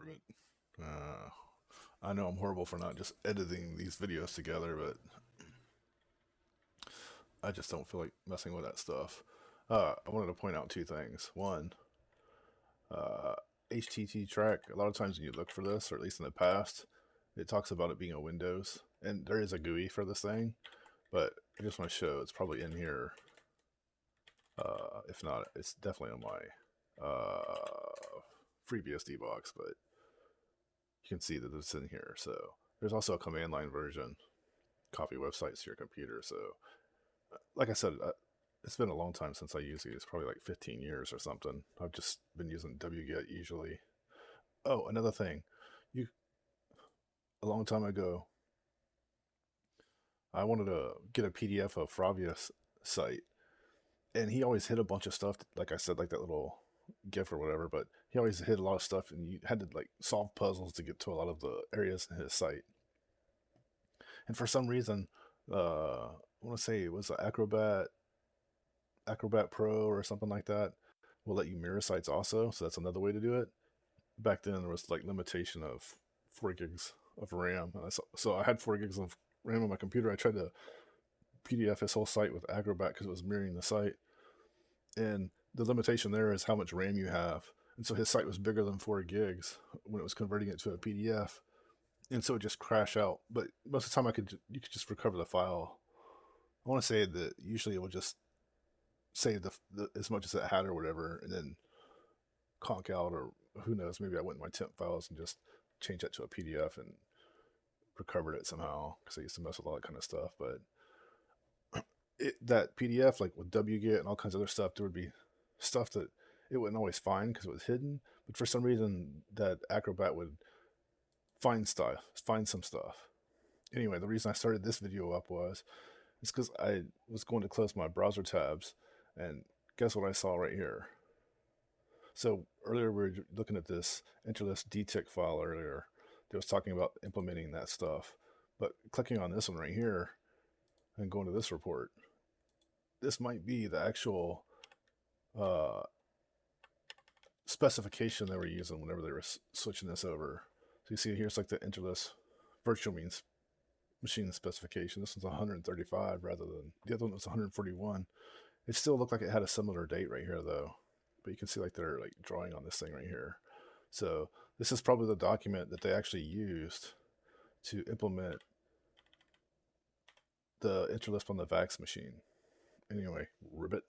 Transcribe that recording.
it. I know I'm horrible for not just editing these videos together, but I just don't feel like messing with that stuff. I wanted to point out two things. One, uh, HTT track. A lot of times when you look for this, or at least in the past, it talks about it being a Windows, and there is a GUI for this thing, but I just want to show it's probably in here. If not, it's definitely on my FreeBSD box, but you can see that it's in here. So there's also a command line version, copy websites to your computer. So like I said, it's been a long time since I used these, probably like 15 years or something. I've just been using wget usually. Oh, another thing, you a long time ago, I wanted to get a PDF of Fravia's site, and he always hid a bunch of stuff. Like I said, like that little GIF or whatever, but he always hid a lot of stuff, and you had to like solve puzzles to get to a lot of the areas in his site. And for some reason, I want to say it was Acrobat Pro or something like that, will let you mirror sites also. So that's another way to do it. Back then there was like limitation of 4 gigs of RAM. So I had 4 gigs of RAM on my computer. I tried to PDF his whole site with Acrobat because it was mirroring the site. And the limitation there is how much RAM you have. And so his site was bigger than 4 gigs when it was converting it to a PDF. And so it just crashed out. But most of the time you could just recover the file. I want to say that usually it will just save the as much as it had or whatever, and then conk out, or who knows, maybe I went in my temp files and just changed that to a PDF and recovered it somehow, because I used to mess with all that kind of stuff. But that PDF, like with wget and all kinds of other stuff, there would be stuff that it wouldn't always find because it was hidden, but for some reason that Acrobat would find some stuff. Anyway, the reason I started this video up was it's because I was going to close my browser tabs, and guess what I saw right here. So earlier we were looking at this Interlisp dtick file earlier that was talking about implementing that stuff. But clicking on this one right here and going to this report, this might be the actual specification they were using whenever they were switching this over. So you see here's like the Interlisp virtual machine specification. This one's 135 rather than the other one was 141. It still looked like it had a similar date right here though, but you can see like they're like drawing on this thing right here. So this is probably the document that they actually used to implement the Interlisp on the VAX machine. Anyway, ribbit.